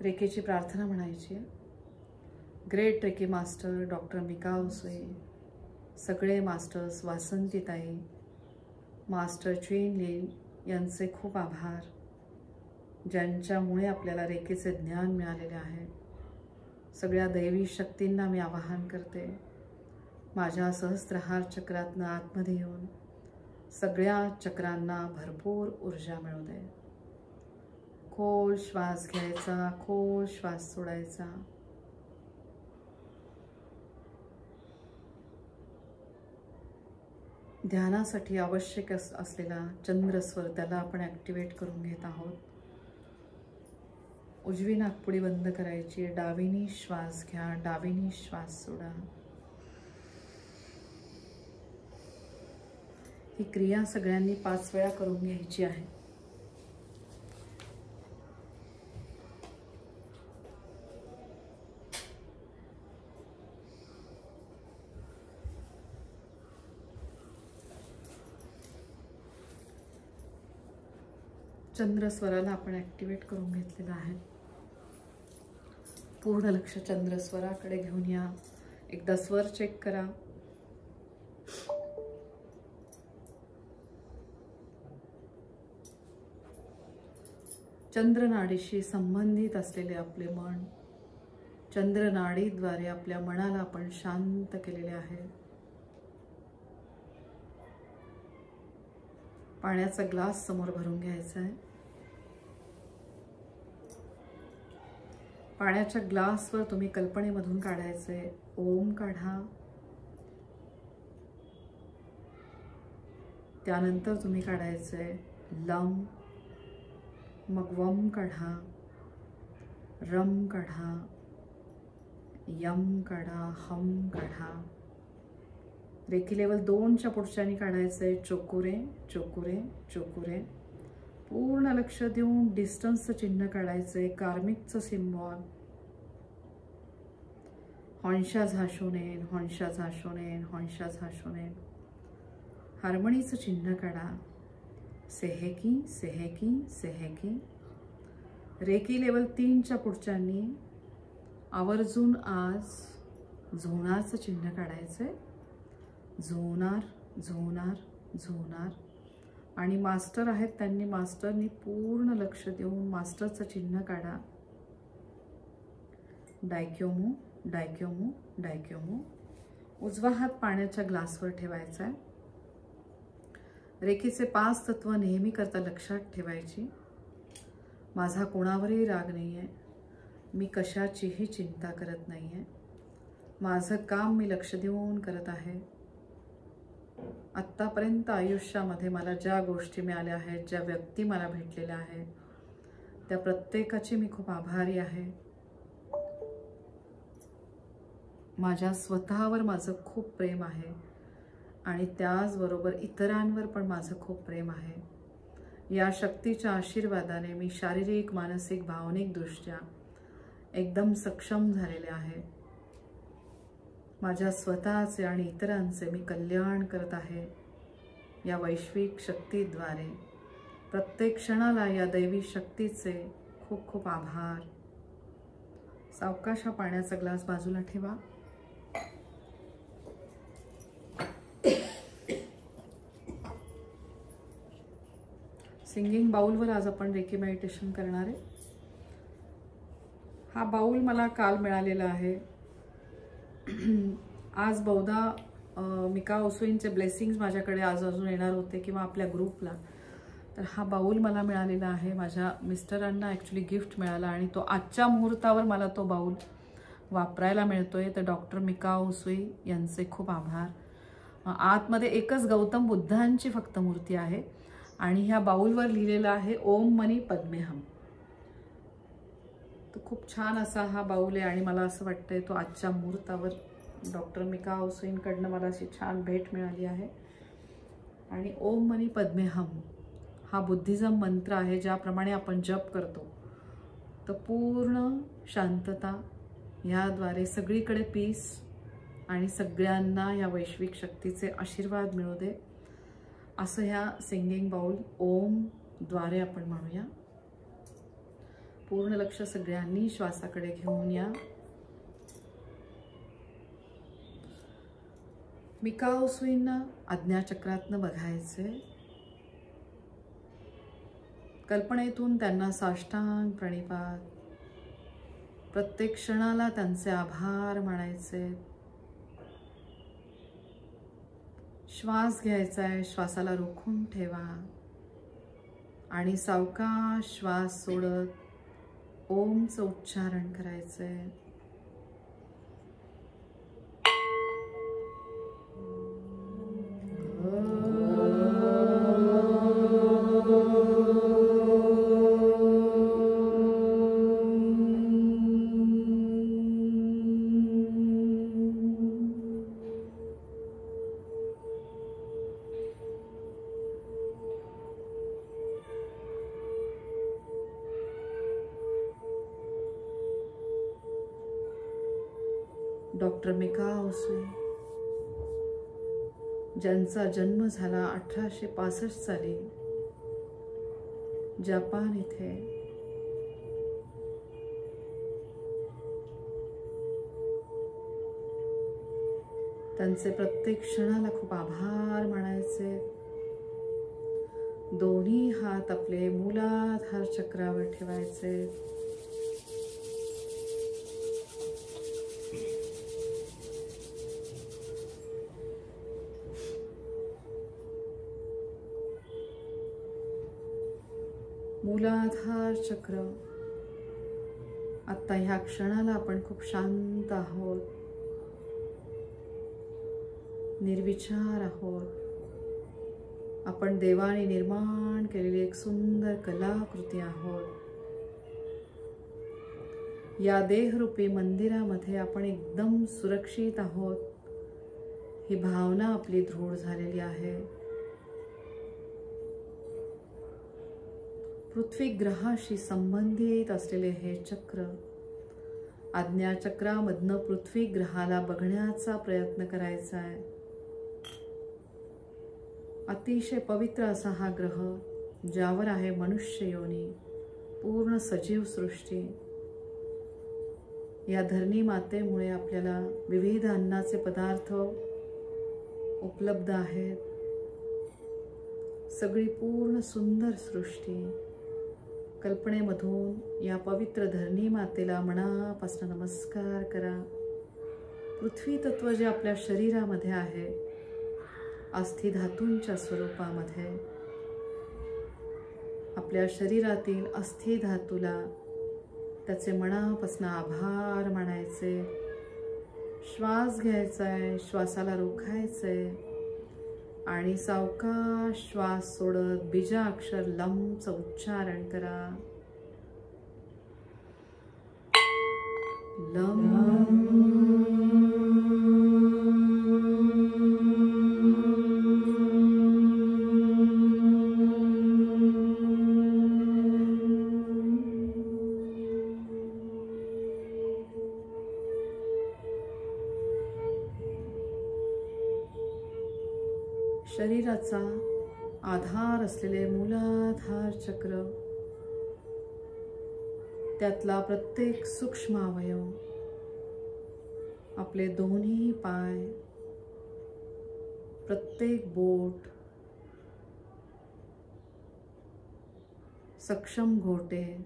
रेकीची प्रार्थना म्हणायची आहे। Great reiki master doctor Mikao Usui, सगळे मास्टर्स, वासंतीताई, मास्टर चेन लिन यांचे खूप आभार, ज्यांच्यामुळे आपल्याला रेकीचे ज्ञान मिळालेले आहे। सगळ्या दैवी शक्तींना मी आवाहन करते, माझ्या सहस्त्रहार चक्रातनं आतमध्ये येऊन सगळ्या चक्रांना भरपूर ऊर्जा मिळू दे। खोल श्वास घ्यायचा, खोल श्वास सोडायचा। ध्यानासाठी आवश्यक असलेला चंद्रस्वर त्याला आपण ॲक्टिवेट करून घेत आहोत। उजवी नाकपुडी बंद करायची, डावीनी श्वास घ्या, डावीनी श्वास सोडा। ही क्रिया सगळ्यांनी 5 वेळा करून घ्यायची आहे। चंद्रस्वराला आपण ॲक्टिवेट करून घेतलेलं आहे। पूर्ण लक्ष चंद्रस्वराकडे घेऊन या। एकदा स्वर चेक करा। चंद्रनाडीशी संबंधित असलेले आपले मन, चंद्रनाडीद्वारे आपल्या मनाला आपण शांत केलेले आहे। पाण्याचा ग्लास समोर भरून घ्यायचा आहे। पाण्याच्या ग्लासवर तुम्ही कल्पनेमधून काढायचे, ओम काढा। त्यानंतर तुम्ही काढायचे लम, मग वम काढा, रम काढा, यम काढा, हम काढा। रेकी लेवल 2च्या पुढच्यानी काढायचे चोकुरे चोकुरे चोकुरे। पूर्ण लक्ष देऊन डिस्टन्सचं चिन्ह काढायचे, कार्मिकचं सिम्बॉल। हॉन्शा झाशोनेन, हॉन्शा झाशोनेन, हॉन्शा झाशोनेन। हार्मणीचं चिन्ह काढा, सेहेकी सेहेकी सेहेकी। रेकी लेवल 3च्या पुढच्यांनी आवर्जून आज झोनारचं चिन्ह काढायचे, झोनार झोनार झोनार। आणि मास्टर आहेत त्यांनी मास्टरनी पूर्ण लक्ष देऊन मास्टरचं चिन्ह काढा, डायक्योमू डायक्योमू डायक्योमू। उजवा हात पाण्याच्या ग्लासवर ठेवायचा आहे। रेकीचे 5 तत्व नेहमी करता लक्षात ठेवायची। माझा कोणावरही राग नाही आहे, मी कशाचीही चिंता करत नाही आहे, माझं काम मी लक्ष देऊन करत आहे। आत्तापर्यंत आयुष्यामध्ये मला ज्या गोष्टी मिळाल्या आहेत, ज्या व्यक्ती मला भेटलेल्या आहेत, त्या प्रत्येकाची मी खूप आभारी आहे। माझ्या स्वतःवर माझं खूप प्रेम आहे आणि त्याचबरोबर इतरांवर पण माझं खूप प्रेम आहे। या शक्तीच्या आशीर्वादाने मी शारीरिक, मानसिक, भावनिक दृष्ट्या एकदम सक्षम झालेले आहे। माझ्या स्वतःचे आणि इतरांचे मी कल्याण करत आहे या वैश्विक शक्तीद्वारे। प्रत्येक क्षणाला या दैवी शक्तीचे खूप खूप आभार। सावकाश हा पाण्याचा ग्लास बाजूला ठेवा। सिंगिंग बाउलवर आज आपण रेकी मेडिटेशन करणार आहे। हा बाउल मला काल मिळालेला आहे। आज बहुधा मिका ओसुईंचे ब्लेसिंग्स माझ्याकडे आज अजून येणार होते किंवा आपल्या ग्रुपला, तर हा बाउल मला मिळालेला आहे। माझ्या मिस्टरांना ॲक्च्युली गिफ्ट मिळाला आणि तो आजच्या मुहूर्तावर मला तो बाउल वापरायला मिळतोय। तर डॉक्टर मिका ओसुई यांचे खूप आभार। आतमध्ये एकच गौतम बुद्धांची फक्त मूर्ती आहे आणि ह्या बाउलवर लिहिलेलं आहे ओम मनी पद्मेहम। तो खूप छान असा हा बाउल आहे आणि मला असं वाटतंय तो आजच्या मुहूर्तावर डॉक्टर मिका ओसुईंकडनं मला अशी छान भेट मिळाली आहे। आणि ओम मनी पद्मेहम हा बुद्धिझम मंत्र आहे, ज्याप्रमाणे आपण जप करतो तर पूर्ण शांतता याद्वारे सगळीकडे पीस आणि सगळ्यांना या वैश्विक शक्तीचे आशीर्वाद मिळू दे असं ह्या सिंगिंग बाउल ओम द्वारे आपण म्हणूया। पूर्ण लक्ष सगळ्यांनी श्वासाकडे घेऊन या. मिकाओसुईंना आज्ञाचक्रातनं बघायचे. कल्पनेतून त्यांना साष्टांग प्रणिपात. प्रत्येक क्षणाला त्यांचे आभार मानायचे. श्वास घ्यायचा आहे, श्वासाला रोखून ठेवा आणि सावकाश श्वास सोडत ओमचं उच्चारण करायचंय. डॉक्टर मिकाओसुई, ज्यांचा जन्म झाला 1865 साली जपान इथे, त्यांचे प्रत्येक क्षणाला खूप आभार मानायचे. दोन्ही हात आपले मूलाधार चक्रावर ठेवायचे. मूलाधार चक्र. आता ह्या क्षणाला आपण खूप शांत आहोत, निर्विचार आहोत. आपण देवाने निर्माण केलेली एक सुंदर कलाकृती आहोत. या देहरूपी मंदिरामध्ये आपण एकदम सुरक्षित आहोत, ही भावना आपली दृढ झालेली आहे. पृथ्वी ग्रहाशी संबंधित असलेले हे चक्र, आज्ञाचक्रामधनं पृथ्वी ग्रहाला बघण्याचा प्रयत्न करायचा आहे. अतिशय पवित्र असा हा ग्रह, ज्यावर आहे मनुष्य योनी, पूर्ण सजीव सृष्टी. या धरणी मातेमुळे आपल्याला विविध अन्नाचे पदार्थ उपलब्ध आहेत. सगळी पूर्ण सुंदर सृष्टी. कल्पनेमधून या पवित्र धरणी मातेला मनापासून नमस्कार करा. पृथ्वी तत्व जे आपल्या शरीरामध्ये आहे, अस्थि धातूंच्या स्वरूपामध्ये, आपल्या शरीरातील अस्थि धातूला त्याचे मनापासून आभार मानायचे. श्वास घ्यायचा आहे, श्वासाला रोखायचे आणि सावकाश श्वास सोडत बीजाक्षर लमचं उच्चारण करा. लम. शरीराचा आधार असलेले मूलाधार चक्र, त्यातला प्रत्येक सूक्ष्म अवयव, आपले दोन्ही पाय, प्रत्येक बोट, सक्षम घोटे,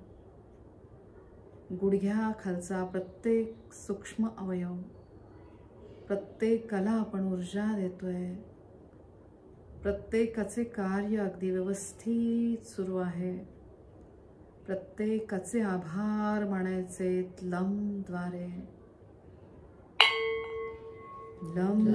गुडघ्याखालचा प्रत्येक सूक्ष्म अवयव, प्रत्येकाला आपण ऊर्जा देतोय. प्रत्येकाचे कार्य अगदी व्यवस्थित सुरू आहे. प्रत्येकाचे आभार मानायचे लमद्वारे. लम.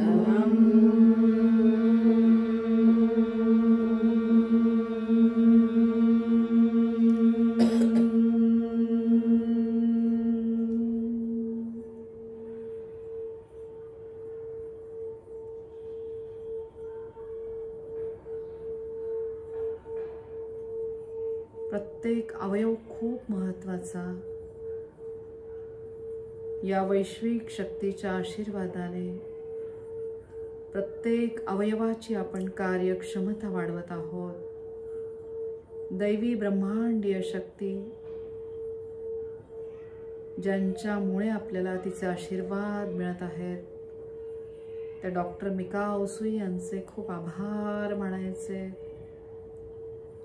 प्रत्येक अवयव खूप महत्त्वाचा. या वैश्विक शक्तीच्या आशीर्वादाने प्रत्येक अवयवाची आपण कार्यक्षमता वाढवत आहोत. दैवी ब्रह्मांडीय शक्ती ज्यांच्यामुळे आपल्याला तिचे आशीर्वाद मिळत आहेत, त्या डॉक्टर मिकाओ सुई यांचे खूप आभार मानायचे.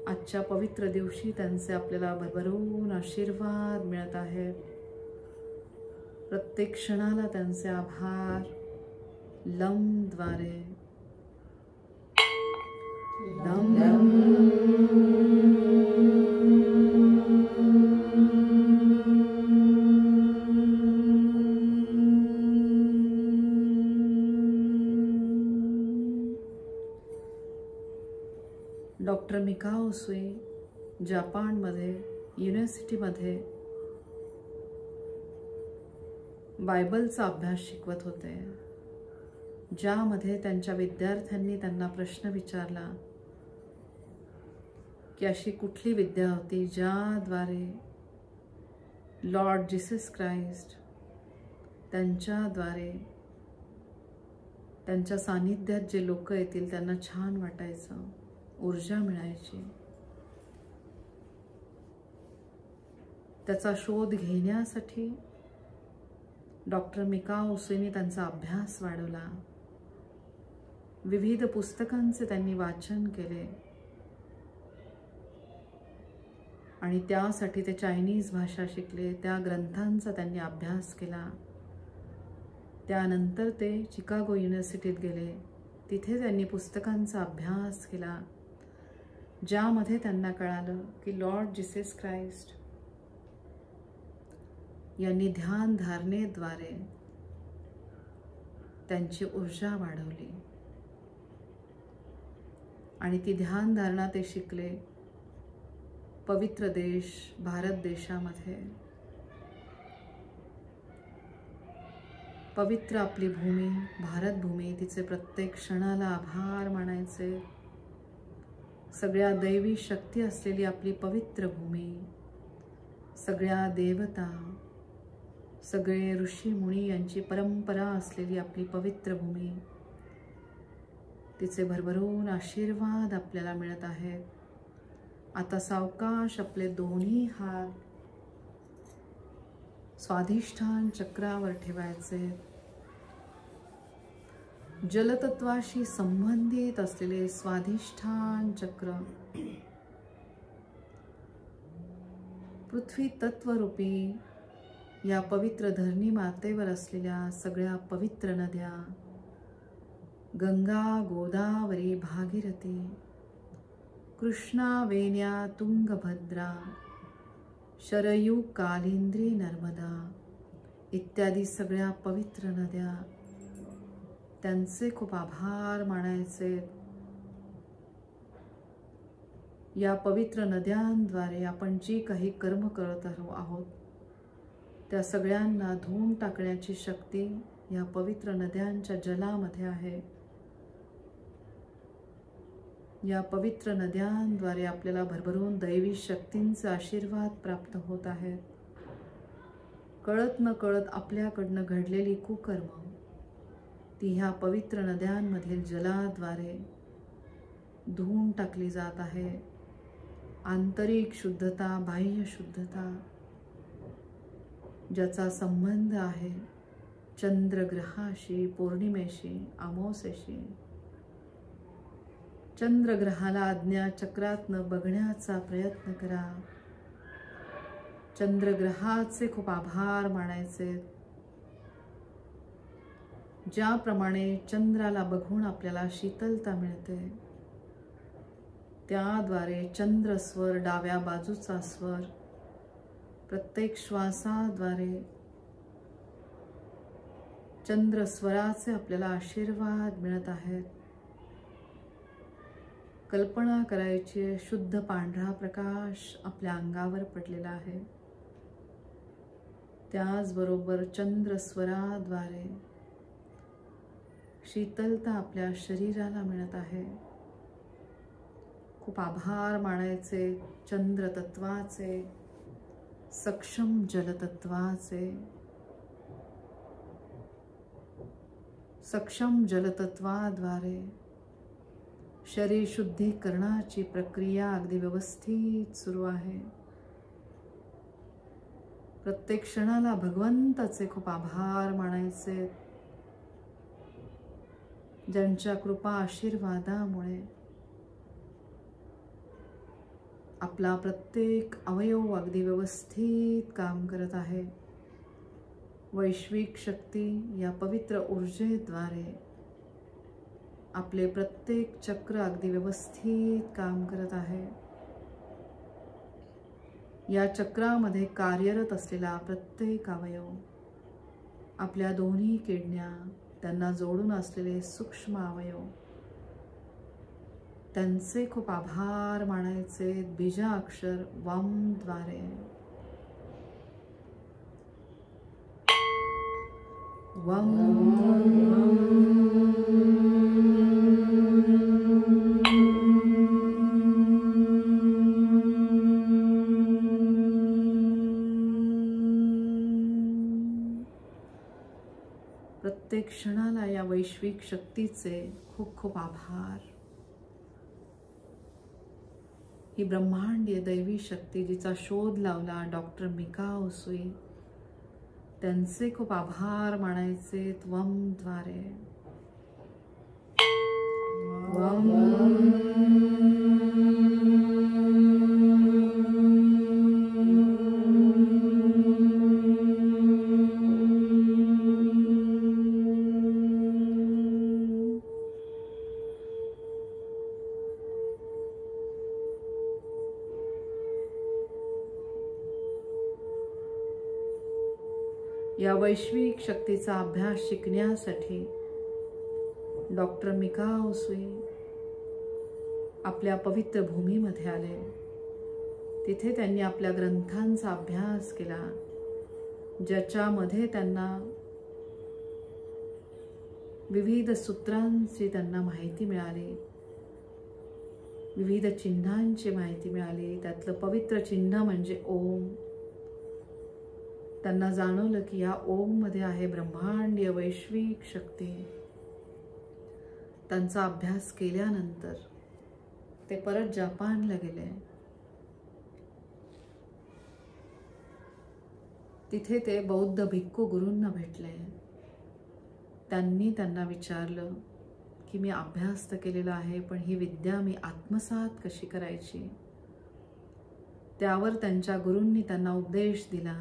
आजच्या पवित्र दिवशी त्यांचे आपल्याला भरभरून आशीर्वाद मिळत आहेत. प्रत्येक क्षणाला त्यांचे आभार लमद्वारे. डॉक्टर मिकाओ सुई जपानमध्ये युनिव्हर्सिटीमध्ये बायबलचा अभ्यास शिकवत होते, ज्यामध्ये त्यांच्या विद्यार्थ्यांनी त्यांना प्रश्न विचारला की अशी कुठली विद्या होती ज्याद्वारे लॉर्ड जीसस क्राइस्ट त्यांच्याद्वारे त्यांच्या सानिध्यात जे लोक येतील त्यांना छान वाटायचं, ऊर्जा मिळायची. त्याचा शोध घेण्यासाठी डॉक्टर मिकाओ सुईंनी त्यांचा अभ्यास वाढवला. विविध पुस्तकांचे त्यांनी वाचन केले आणि त्यासाठी ते चायनीज भाषा शिकले. त्या ग्रंथांचा त्यांनी अभ्यास केला. त्यानंतर ते चिकागो युनिव्हर्सिटीत गेले. तिथे त्यांनी पुस्तकांचा अभ्यास केला, ज्यामध्ये त्यांना कळालं की लॉर्ड जीसस क्राइस्ट यांनी ध्यान धारणेद्वारे त्यांची ऊर्जा वाढवली आणि ती ध्यान धारणा ते शिकले पवित्र देश भारत देशामध्ये. पवित्र आपली भूमी भारत भूमी, तिचे प्रत्येक क्षणाला आभार मानायचे. सगळ्या दैवी शक्ती असलेली आपली पवित्र भूमी, सगळ्या देवता, सगळे ऋषी मुनी यांची परंपरा असलेली आपली पवित्र भूमी, तिचे भरभरून आशीर्वाद आपल्याला मिळत आहेत. आता सावकाश आपले दोन्ही हात स्वाधिष्ठान चक्रावर ठेवायचे. जलतत्वाशी संबंधित असलेले स्वाधिष्ठान चक्र पृथ्वी तत्वरूपी या पवित्र धरणी मातेवर असलेल्या सगळ्या पवित्र नद्या, गंगा, गोदावरी, भागीरथी, कृष्णा, वेण्या, तुंगभद्रा, शरयू, कालिंद्री, नर्मदा इत्यादी सगळ्या पवित्र नद्या, त्यांचे खूप आभार मानायचे. या पवित्र नद्यांद्वारे आपण जी काही कर्म करत आहोत त्या सगळ्यांना धुवून टाकण्याची शक्ती या पवित्र नद्यांच्या जलामध्ये आहे. या पवित्र नद्यांद्वारे आपल्याला भरभरून दैवी शक्तींचे आशीर्वाद प्राप्त होत आहेत. कळत न कळत आपल्याकडनं घडलेली कुकर्म ती ह्या पवित्र नद्यांमधील जलाद्वारे धुवून टाकली जात आहे. आंतरिक शुद्धता, बाह्य शुद्धता ज्याचा संबंध आहे चंद्रग्रहाशी, पौर्णिमेशी, अमावस्येशी. चंद्रग्रहाला आज्ञा चक्रातनं बघण्याचा प्रयत्न करा. चंद्रग्रहाचे खूप आभार मानायचे. ज्याप्रमाणे चंद्राला बघून आपल्याला शीतलता मिळते, त्याद्वारे चंद्रस्वर, डाव्या बाजूचा स्वर, प्रत्येक श्वासाद्वारे चंद्रस्वराचे आपल्याला आशीर्वाद मिळत आहेत. कल्पना करायची शुद्ध पांढरा प्रकाश आपल्या अंगावर पडलेला आहे. त्याचबरोबर चंद्रस्वराद्वारे शीतलता आपल्या शरीराला मिळत आहे. खूप आभार मानायचे चंद्रतत्वाचे, सक्षम जलतत्वाचे. सक्षम जलतत्वाद्वारे शरीर शुद्धीकरणाची प्रक्रिया अगदी व्यवस्थित सुरू आहे. प्रत्येक क्षणाला भगवंताचे खूप आभार मानायचे, ज्यांच्या कृपा आशीर्वादामुळे आपला प्रत्येक अवयव अगदी व्यवस्थित काम करत आहे. वैश्विक शक्ती या पवित्र ऊर्जेद्वारे आपले प्रत्येक चक्र अगदी व्यवस्थित काम करत आहे. या चक्रामध्ये कार्यरत असलेला प्रत्येक अवयव, आपल्या दोन्ही किडन्या, त्यांना जोडून असलेले सूक्ष्म अवयव, त्यांचे खूप आभार मानायचे बीजाक्षर वम द्वारे. प्रत्येक क्षणाला या वैश्विक शक्तीचे खूप खूप आभार. ही ब्रह्मांडीय दैवी शक्ती जिचा शोध लावला डॉक्टर मिकाओ सुई, त्यांचे खूप आभार मानायचे त्वम द्वारे. या वैश्विक शक्तीचा अभ्यास शिकण्यासाठी डॉक्टर मिकाओ सुई आपल्या पवित्र भूमीमध्ये आले. तिथे त्यांनी आपल्या ग्रंथांचा अभ्यास केला, ज्याच्यामध्ये त्यांना विविध सूत्रांची त्यांना माहिती मिळाली, विविध चिन्हांची माहिती मिळाली. त्यातलं पवित्र चिन्ह म्हणजे ओम. त्यांना जाणवलं की या ओम मध्ये आहे ब्रह्मांडीय वैश्विक शक्ती. त्यांचा अभ्यास केल्यानंतर ते परत जपानला गेले. तिथे ते बौद्ध भिक्खू गुरूंना भेटले. त्यांनी त्यांना विचारलं की मी अभ्यास तर केलेला आहे, पण ही विद्या मी आत्मसात कशी करायची. त्यावर त्यांच्या गुरूंनी त्यांना उपदेश दिला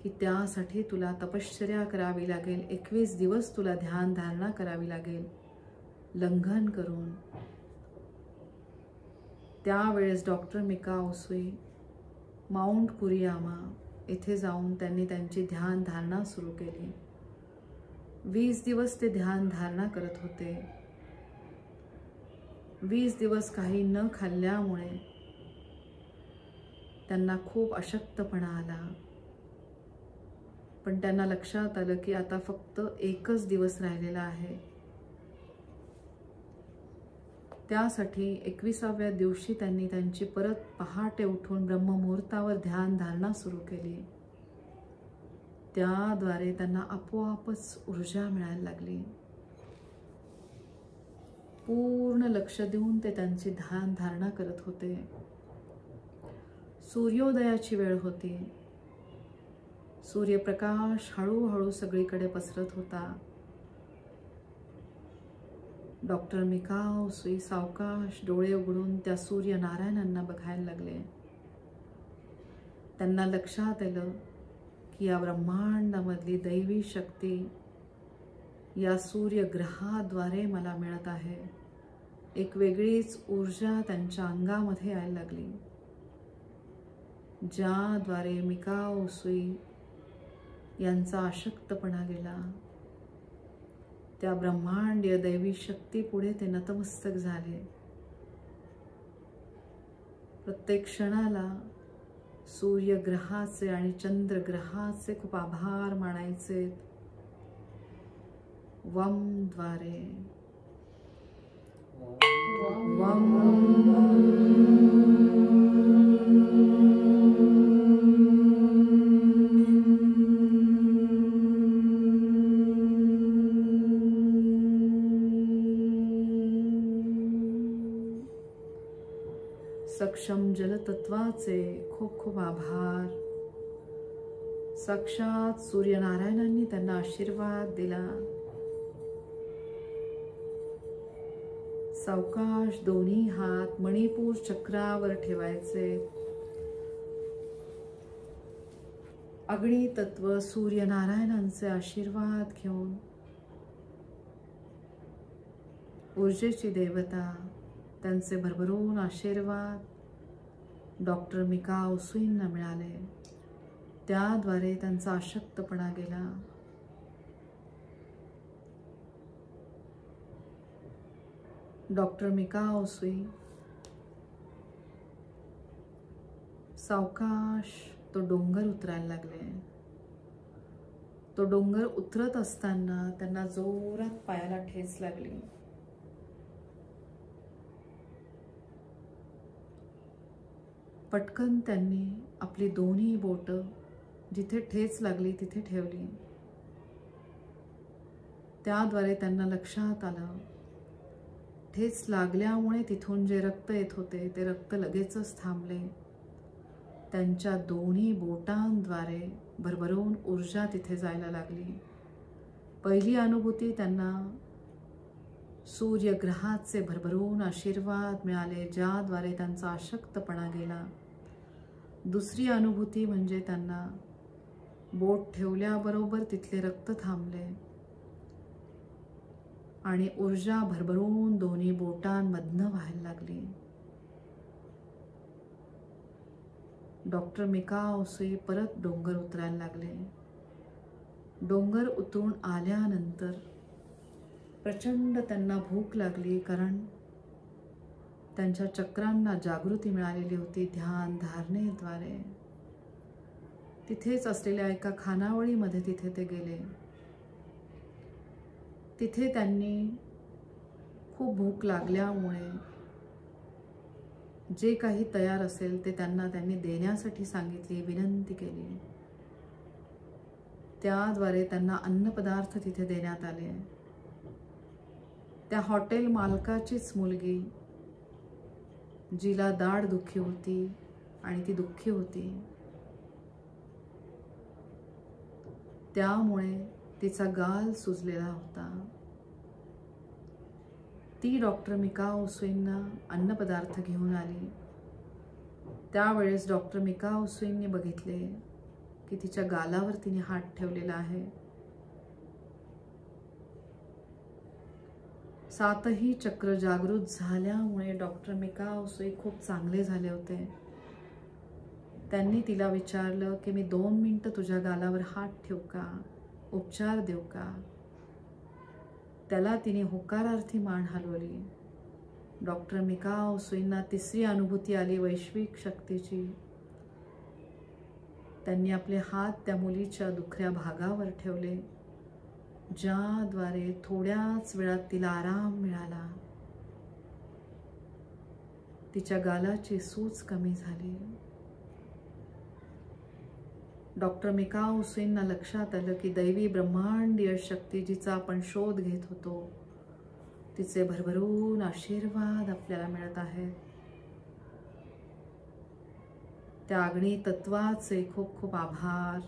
की त्यासाठी तुला तपश्चर्या करावी लागेल, 21 दिवस तुला ध्यान धारणा करावी लागेल लंघन करून. त्यावेळेस डॉक्टर मिकाओ सुई माउंट कुरियामा येथे जाऊन त्यांनी त्यांची ध्यान धारणा सुरू केली. 20 दिवस ते ध्यान धारणा करत होते. 20 दिवस काही न खाल्ल्यामुळे त्यांना खूप अशक्तपणा आला. पण त्यांना लक्षात आलं की आता फक्त 1च दिवस राहिलेला आहे. त्यासाठी 21व्या दिवशी त्यांनी त्यांची परत पहाटे उठून ब्रह्ममुहूर्तावर ध्यान धारणा सुरू केली. त्याद्वारे त्यांना आपोआपच ऊर्जा मिळायला लागली. पूर्ण लक्ष देऊन ते त्यांची ध्यान धारणा करत होते. सूर्योदयाची वेळ होती. सूर्यप्रकाश हळूहळू सगळीकडे पसरत होता. डॉक्टर मिकाओ सुई सावकाश डोळे उघडून त्या सूर्यनारायणांना बघायला लागले. त्यांना लक्षात आलं की या ब्रह्मांडामधली दैवी शक्ती या सूर्यग्रहाद्वारे मला मिळत आहे. एक वेगळीच ऊर्जा त्यांच्या अंगामध्ये यायला लागली, ज्याद्वारे मिकाओ सुई यांचा अशक्तपणा गेला. त्या ब्रह्मांडीय दैवी शक्ती पुढे ते नतमस्तक झाले. प्रत्येक क्षणाला सूर्यग्रहाचे आणि चंद्रग्रहाचे खूप आभार मानायचे वम द्वारे. सक्षम जलतत्वाचे खूप खूप आभार. साक्षात सूर्यनारायणांनी त्यांना आशीर्वाद दिला. सावकाश दोन्ही हात मणिपूर चक्रावर ठेवायचे. अग्नी तत्व सूर्यनारायणांचे आशीर्वाद घेऊन ऊर्जेची देवता त्यांचे भरभरून आशीर्वाद डॉक्टर मिकाओ सुईंना मिळाले. त्याद्वारे त्यांचा अशक्तपणा गेला. डॉक्टर मिकाओ सुई सावकाश तो डोंगर उतरायला लागले. तो डोंगर उतरत असताना त्यांना जोरात पायाला ठेच लागली. पटकन त्यांनी आपली दोन्ही बोटं जिथे ठेच लागली तिथे ठेवली. त्याद्वारे त्यांना लक्षात आलं, ठेच लागल्यामुळे तिथून जे रक्त येत होते ते रक्त लगेचच थांबले. त्यांच्या दोन्ही बोटांद्वारे भरभरून ऊर्जा तिथे जायला लागली. पहिली अनुभूती त्यांना सूर्यग्रहाचे भरभरून आशीर्वाद मिळाले, ज्याद्वारे त्यांचा अशक्तपणा गेला. दुसरी अनुभूती म्हणजे त्यांना बोट ठेवल्याबरोबर तिथले रक्त थांबले आणि ऊर्जा भरभरून दोन्ही बोटांमधनं व्हायला लागली. डॉक्टर मिकाओ सुई परत डोंगर उतरायला लागले. डोंगर उतरून आल्यानंतर प्रचंड त्यांना भूक लागली, कारण त्यांच्या चक्रांना जागृती मिळालेली होती ध्यान धारणेद्वारे. तिथेच असलेल्या एका खानावळीमध्ये तिथे ते गेले. तिथे त्यांनी खूप भूक लागल्यामुळे जे काही तयार असेल ते त्यांनी देण्यासाठी सांगितली, विनंती केली. त्याद्वारे त्यांना अन्नपदार्थ तिथे देण्यात आले. त्या हॉटेल मालकाचीच मुलगी, जिला दाढ दुखी होती आणि ती दुःखी होती, त्यामुळे तिचा गाल सुजलेला होता. ती डॉक्टर मिकाओ सुईंना अन्नपदार्थ घेऊन आली. त्यावेळेस डॉक्टर मिकाओ सुईंनी बघितले की तिच्या गालावर तिने हात ठेवलेला आहे. सातही चक्र जागृत झाल्यामुळे डॉक्टर मिकाओ सुई खूप चांगले झाले होते. त्यांनी तिला विचारलं की मी 2 मिनिटं तुझ्या गालावर हात ठेवू का, उपचार देऊ का? त्याला तिने होकारार्थी मान हलवली. डॉक्टर मिकाओ सुईंना तिसरी अनुभूती आली वैश्विक शक्तीची. त्यांनी आपले हात त्या मुलीच्या दुखऱ्या भागावर ठेवले, ज्याद्वारे थोड्याच वेळात तिला आराम मिळाला. तिच्या गालाची सूज कमी झाली. डॉक्टर मिकाओ सुईंना लक्षात आलं की दैवी ब्रह्मांडीय शक्ती जिचा आपण शोध घेत होतो, तिचे भरभरून आशीर्वाद आपल्याला मिळत आहेत. त्या अग्नी तत्वाचे खूप खूप आभार.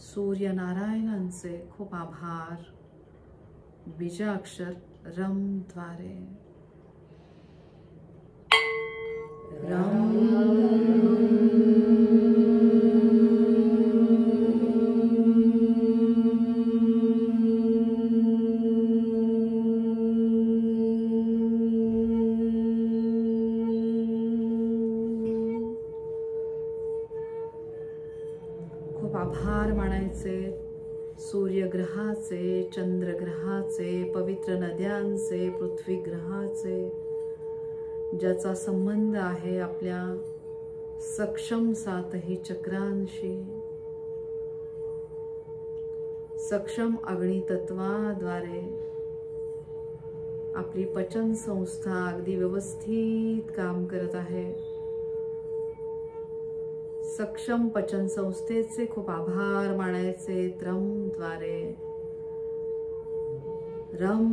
सूर्यनारायणांचे खूप आभार. बीजाक्षर रम द्वारे. खूप आभार मानायचे सूर्यग्रहाचे, चंद्रग्रहाचे, पवित्र नद्यांचे, पृथ्वी ग्रहाचे, ज्याचा संबंध आहे आपल्या सक्षम 7ही चक्रांशी. सक्षम अग्नितत्वाद्वारे आपली पचन संस्था अगदी व्यवस्थित काम करत आहे. सक्षम पचन संस्थेचे खूप आभार मानायचे त्रम द्वारे. रम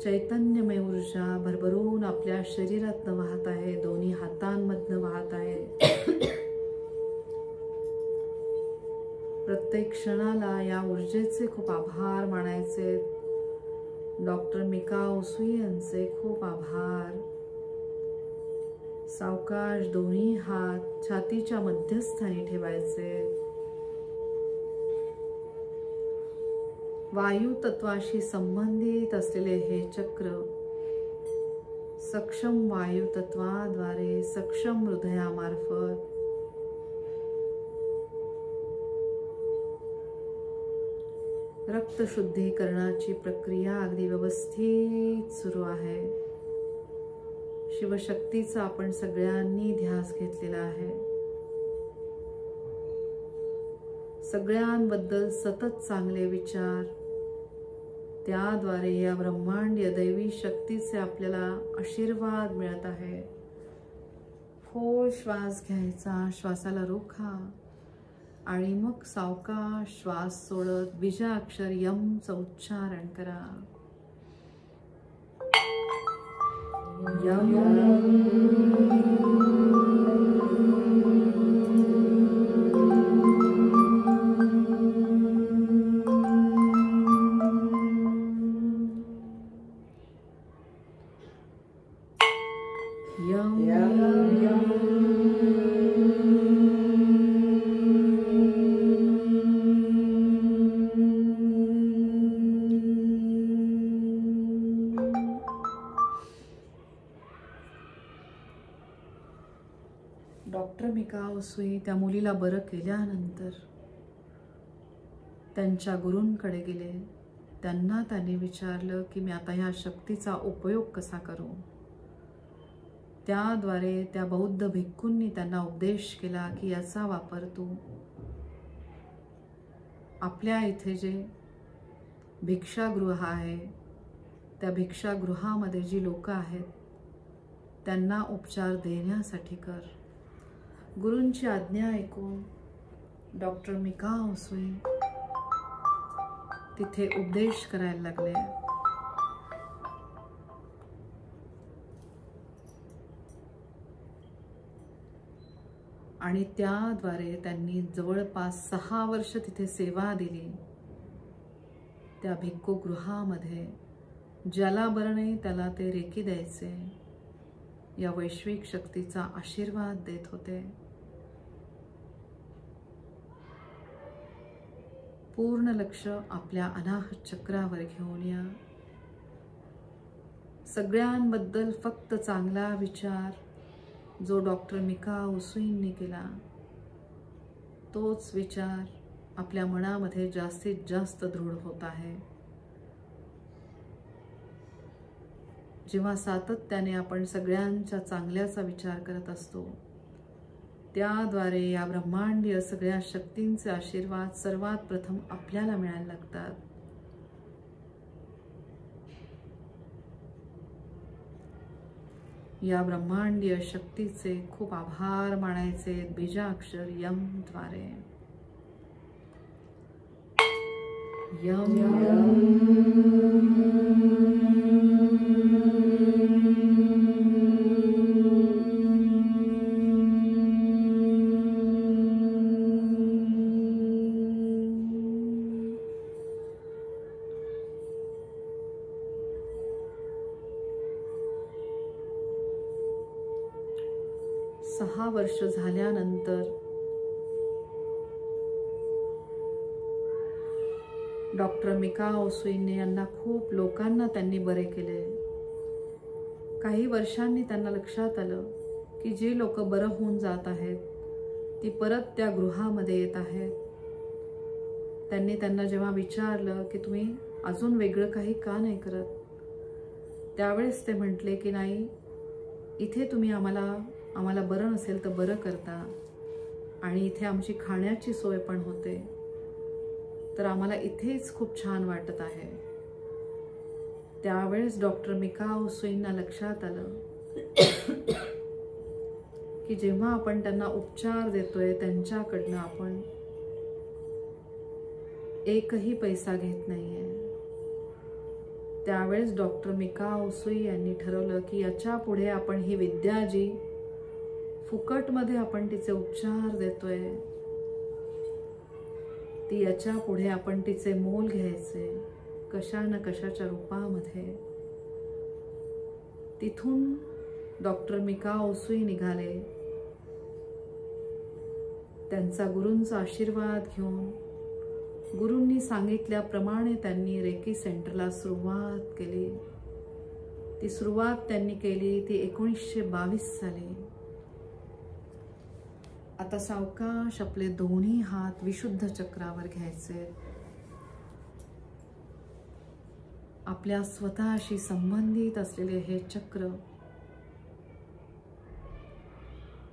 चैतन्यमय ऊर्जा भरभरून आपल्या शरीरातनं वाहत आहे, दोन्ही हातांमधनं वाहत आहे. प्रत्येक क्षणाला या ऊर्जेचे खूप आभार मानायचे. डॉक्टर मिकाओ उसुई यांचे खूप आभार. सावकाश दोन्ही हात छातीच्या मध्यस्थानी ठेवायचे. वायू तत्वाशी संबंधित असलेले हे चक्र सक्षम वायू तत्वाद्वारे सक्षम हृदयामार्फत रक्त शुद्धीकरणाची प्रक्रिया अगदी व्यवस्थित सुरू आहे. शिवशक्तीचा आपण सगळ्यांनी ध्यास घेतलेला आहे. सगळ्यांबद्दल सतत चांगले विचार, त्याद्वारे या ब्रह्मांडीय दैवी शक्तीचे आपल्याला आशीर्वाद मिळत आहे. खोल श्वास घ्यायचा, श्वासाला रोखा आणि मग सावकाश श्वास सोडत बीजाक्षर यमचं उच्चारण करा. डॉक्टर मिकाओ उसुई त्या मुलीला बरं केल्यानंतर त्यांच्या गुरूंकडे गेले. त्यांना त्यांनी विचारलं की मी आता ह्या शक्तीचा उपयोग कसा करू. त्याद्वारे त्या बौद्ध भिक्खूंनी त्यांना उपदेश केला की याचा वापर तू आपल्या इथे जे भिक्षागृह आहे त्या भिक्षागृहामध्ये जी लोक आहेत त्यांना उपचार देण्यासाठी कर. गुरूंची आज्ञा ऐकून डॉक्टर मिकाओ उसुई तिथे उपदेश करायला लागले. आणि त्याद्वारे त्यांनी जवळपास 6 वर्ष तिथे सेवा दिली. त्या भिक्खुगृहामध्ये ज्याला बरं नाही त्याला ते रेकी द्यायचे. या वैश्विक शक्तीचा आशीर्वाद देत होते. पूर्ण लक्ष आपल्या अनाहत चक्रावर घेऊन या. सगळ्यांबद्दल फक्त चांगला विचार जो डॉक्टर मिकाओ उसुईंनी केला तोच विचार आपल्या मनामध्ये जास्तीत जास्त दृढ होत आहे. जेव्हा सातत्याने आपण सगळ्यांच्या चांगल्याचा विचार करत असतो त्याद्वारे या ब्रह्मांडीय सगळ्या शक्तींचे आशीर्वाद सर्वात प्रथम आपल्याला मिळायला लागतात. या ब्रह्मांडीय शक्तीचे खूप आभार मानायचे बीजाक्षर यम द्वारे. यम सहा वर्ष झाल्यानंतर डॉक्टर मिकाओ उसुई यांना खूप लोकांना त्यांनी बरे केले. काही वर्षांनी त्यांना लक्षात आलं की जे लोक बरं होऊन जात आहेत ती परत त्या गृहामध्ये येत आहेत. त्यांनी त्यांना जेव्हा विचारलं की तुम्ही अजून वेगळं काही का नाही करत, त्यावेळेस ते म्हटले की नाही, इथे तुम्ही आम्हाला बरं नसेल तर बरं करता आणि इथे आमची खाण्याची सोय पण होते, तर आम्हाला इथेच खूप छान वाटत आहे. त्यावेळेस डॉक्टर मिकाओ उसुईंना लक्षात आलं की जेव्हा आपण त्यांना उपचार देतोय त्यांच्याकडनं आपण एकही पैसा घेत नाहीये. त्यावेळेस डॉक्टर मिकाओ सुई यांनी ठरवलं की याच्या पुढे आपण ही विद्या जी फुकटमध्ये आपण तिचे उपचार देतोय, ती याच्या पुढे आपण तिचे मोल घ्यायचे कशा न कशाच्या रूपामध्ये. तिथून डॉक्टर मिकाओ सुई निघाले. त्यांचा गुरूंचा आशीर्वाद घेऊन गुरूंनी सांगितल्याप्रमाणे त्यांनी रेकी सेंटरला सुरुवात केली. ती सुरुवात त्यांनी केली ती 1922 साली. आता सावकाश आपले दोन्ही हात विशुद्ध चक्रावर घ्यायचे. आपल्या स्वतःशी संबंधित असलेले हे चक्र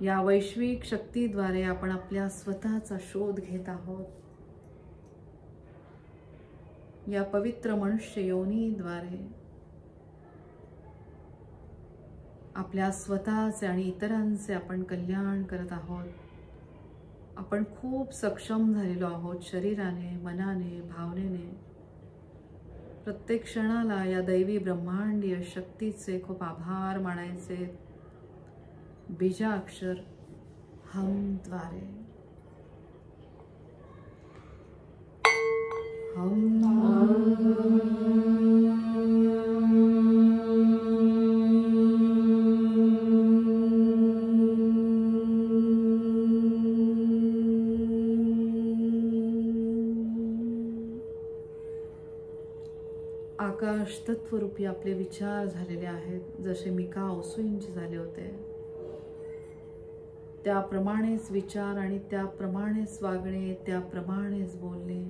या वैश्विक शक्तीद्वारे आपण आपल्या स्वतःचा शोध घेत आहोत. या पवित्र मनुष्य योनीद्वारे आपल्या स्वतःचे आणि इतरांचे आपण कल्याण करत आहोत. आपण खूप सक्षम झालेलो आहोत शरीराने, मनाने, भावनेने. प्रत्येक क्षणाला या दैवी ब्रह्मांडीय शक्तीचे खूप आभार मानायचे. बीजाक्षर हम द्वारे. आकाश तत्वरूपी आपले विचार झालेले आहेत, जसे मिकाओ सुईंचे झाले होते. त्याप्रमाणेच विचार आणि त्याप्रमाणेच वागणे, त्याप्रमाणेच बोलणे.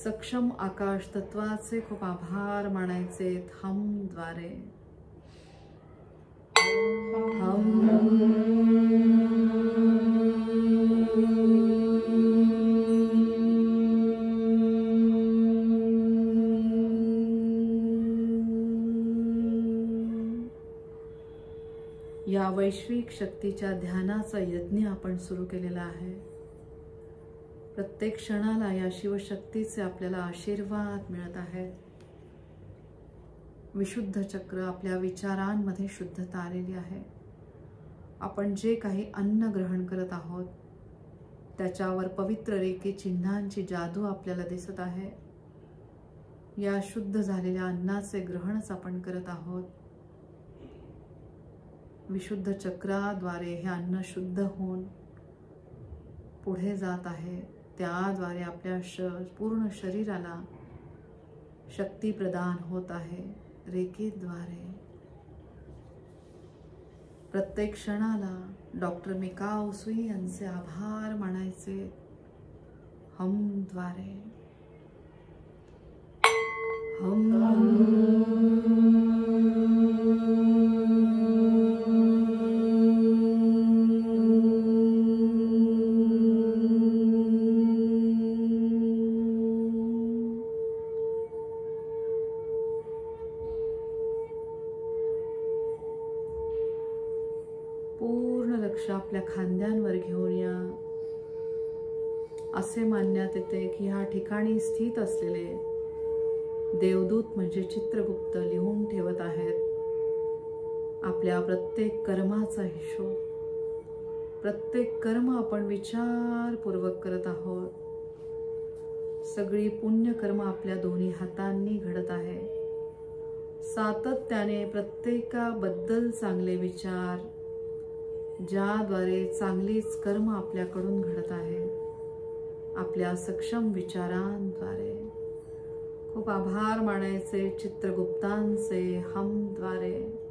सक्षम आकाश तत्वाचे खूप आभार मानायचे हम द्वारे. या वैश्विक शक्तीच्या ध्यानाचा यज्ञ आपण सुरू केलेला आहे. प्रत्येक क्षणाला या शिवशक्तीचे आपल्याला आशीर्वाद मिळत आहेत. विशुद्ध चक्र आपल्या विचारांमध्ये शुद्धता आलेली आहे. आपण जे काही अन्न ग्रहण करत आहोत त्याच्यावर पवित्र रेखी चिन्हांची जादू आपल्याला दिसत आहे. या शुद्ध झालेल्या अन्नाचे ग्रहणच आपण करत आहोत. विशुद्ध चक्राद्वारे हे अन्न शुद्ध होऊन पुढे जात आहे. त्याद्वारे आपल्या पूर्ण शरीराला शक्ती प्रदान होत आहे रेकीद्वारे. प्रत्येक क्षणाला डॉक्टर मिकाओ सुई यांचे आभार मानायचे हम द्वारे. पूर्ण लक्ष आपल्या खांद्यांवर घेऊन या. असे मानण्यात येते की ह्या ठिकाणी स्थित असलेले देवदूत म्हणजे चित्रगुप्त लिहून ठेवत आहेत आपल्या प्रत्येक कर्माचा हिशोब. प्रत्येक कर्म आपण विचारपूर्वक करत आहोत. सगळी पुण्यकर्म आपल्या दोन्ही हातांनी घडत आहे. सातत्याने प्रत्येकाबद्दल चांगले विचार, ज्याद्वारे चांगलीच कर्म आपल्याकडून घडत आहे आपल्या सक्षम विचारांद्वारे. खूप आभार मानायचे चित्रगुप्तांचे हम द्वारे.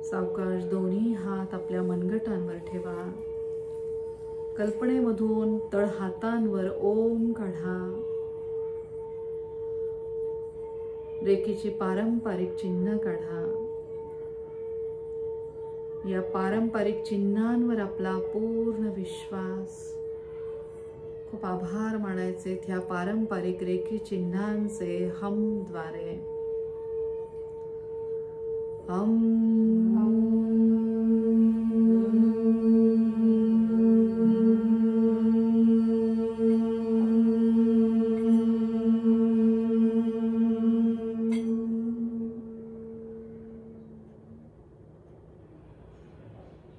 सावकाश दोन्ही हात आपल्या मनगटांवर ठेवा. कल्पनेमधून तळहातांवर ओम काढा. रेकीची पारंपरिक चिन्ह काढा. या पारंपरिक चिन्हांवर आपला पूर्ण विश्वास. खूप आभार मानायचे ह्या पारंपरिक रेखी चिन्हांचे हमद्वारे.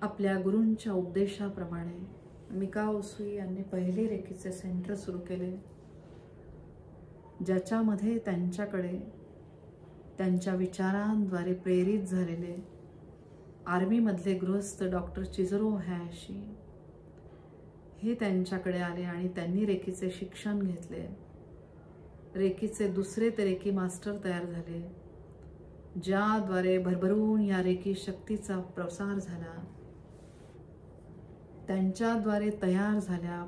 आपल्या गुरूंच्या उपदेशाप्रमाणे मिका उसुई यांनी पहिले रेखीचे सेंटर सुरू केले, ज्याच्यामध्ये त्यांच्याकडे त्यांच्या विचारांद्वारे प्रेरित झालेले आर्मीमधले गृहस्थ डॉक्टर चिझरो हॅशी हे त्यांच्याकडे आले आणि त्यांनी रेखीचे शिक्षण घेतले. रेखीचे दुसरे ते रेकी मास्टर तयार झाले, ज्याद्वारे भरभरून या रेकी शक्तीचा प्रसार झाला. त्यांच्याद्वारे तयार झाल्या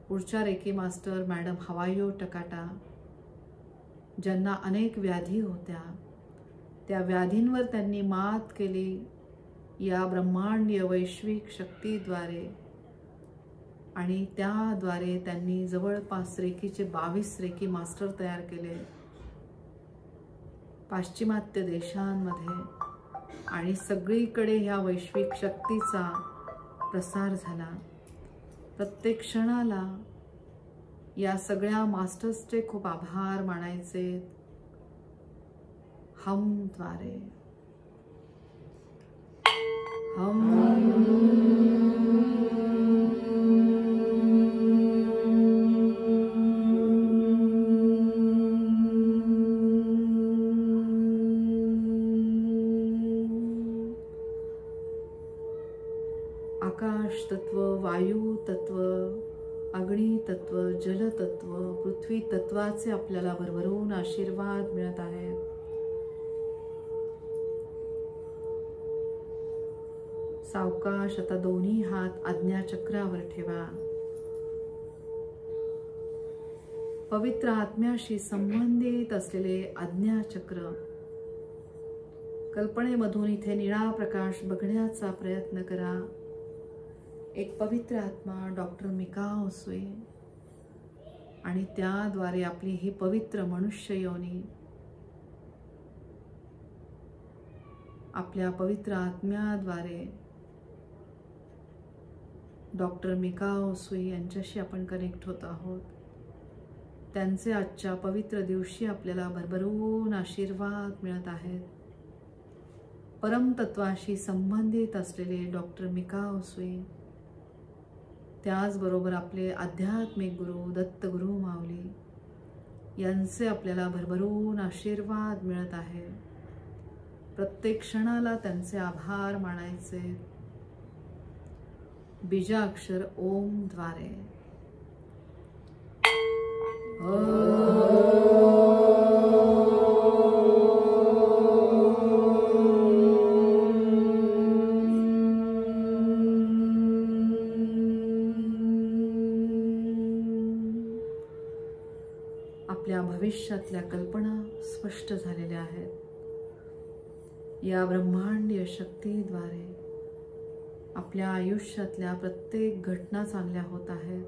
पुढच्या रेकी मास्टर मॅडम हवायो टकाटा, ज्यांना अनेक व्याधी होत्या. त्या व्याधींवर त्यांनी मात केली या ब्रह्मांडीय वैश्विक शक्तीद्वारे, आणि त्याद्वारे त्यांनी जवळपास रेकीचे 22 रेकी मास्टर तयार केले पाश्चिमात्य देशांमध्ये. आणि सगळीकडे ह्या वैश्विक शक्तीचा प्रसार झाला. प्रत्येक क्षणाला या सगळ्या मास्टर्सचे खूप आभार मानायचे हमद्वारे. आकाश तत्व, वायू तत्व, अग्नी तत्व, जल तत्व, पृथ्वी तत्वाचे आपल्याला भरभरून आशीर्वाद मिळत आहेत. सावकाश आता दोन्ही हात आज्ञाचक्रावर ठेवा. पवित्र आत्म्याशी संबंधित असलेले आज्ञाचक्र कल्पनेमधून इथे निळा प्रकाश बघण्याचा प्रयत्न करा. एक पवित्र आत्मा डॉक्टर मिका उसुई आणि त्याद्वारे आपली ही पवित्र मनुष्य योनी आपल्या पवित्र आत्म्याद्वारे डॉक्टर मिका उसुई यांच्याशी आपण कनेक्ट होत आहोत. त्यांचे आजच्या पवित्र दिवशी आपल्याला भरभरून आशीर्वाद मिळत आहेत. परमतत्वाशी संबंधित असलेले डॉक्टर मिका उसुई, त्याचबरोबर आपले आध्यात्मिक गुरु दत्तगुरु माऊली यांचे आपल्याला भरभरून आशीर्वाद मिळत आहे. प्रत्येक क्षणाला त्यांचे आभार मानायचे बीजाक्षर ओम द्वारे. आपल्या भविष्यातल्या कल्पना स्पष्ट झालेल्या आहेत. या ब्रह्मांडीय शक्तीद्वारे आपल्या आयुष्यातल्या प्रत्येक घटना चांगल्या होत आहेत.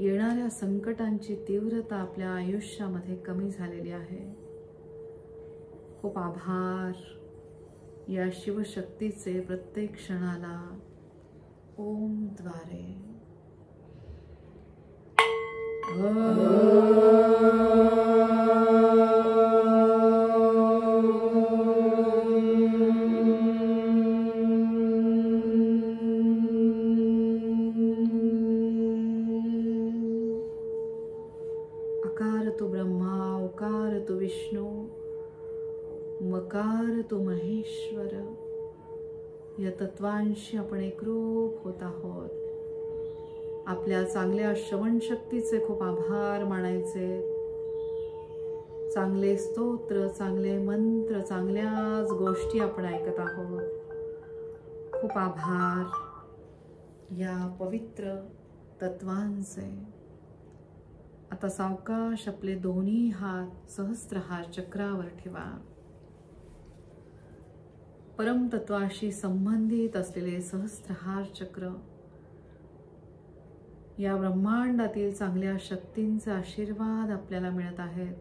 येणाऱ्या संकटांची तीव्रता आपल्या आयुष्यामध्ये कमी झालेली आहे. खूप आभार या शिवशक्तीचे प्रत्येक क्षणाला ओम द्वारे. अकार तो ब्रह्मा, उकार तो विष्णू, मकार तो महेश्वर या तत्वांशी आपण एकरूप होत आहोत. आपल्या चांगल्या श्रवण शक्तीचे खूप आभार मानायचे. चांगले स्तोत्र, चांगले मंत्र, चांगल्याच गोष्टी आपण ऐकत आहोत. खूप आभार या पवित्र तत्वांचे. आता सावकाश आपले दोन्ही हात सहस्त्रहार चक्रावर ठेवा. परमतत्वाशी संबंधित असलेले सहस्त्रहार चक्र या ब्रह्मांडातील चांगल्या शक्तींचे आशीर्वाद आपल्याला मिळत आहेत.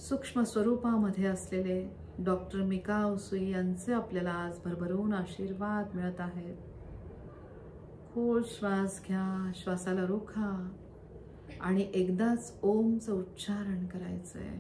सूक्ष्म स्वरूपामध्ये असलेले डॉक्टर मिका उसूई यांचे आपल्याला आज भरभरून आशीर्वाद मिळत आहेत. खोल श्वास घ्या, श्वासाला रोखा आणि एकदाच ओमचं उच्चारण करायचंय.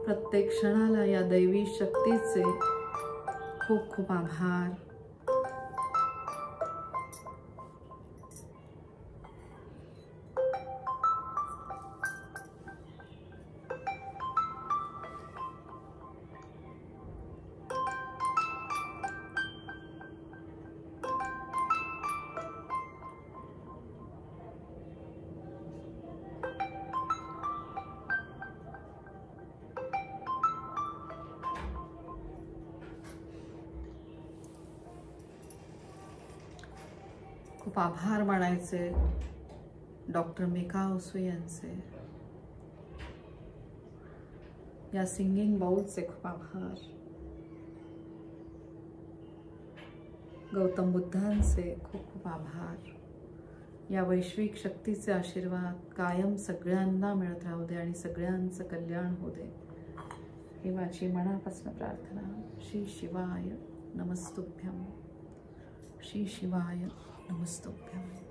प्रत्येक क्षणाला या दैवी शक्तीचे खूप खूप आभार. खूप आभार मानायचे डॉक्टर मिका उसूई यांचे. या सिंगिंग बाउलचे खूप आभार. गौतम बुद्धांचे खूप खूप आभार. या वैश्विक शक्तीचे आशीर्वाद कायम सगळ्यांना मिळत राहू दे आणि सगळ्यांचं कल्याण होऊ दे, ही माझी मनापासून प्रार्थना. श्री शिवाय नमस्तुभ्यम. श्री शिवाय नमस्तुभ्यम.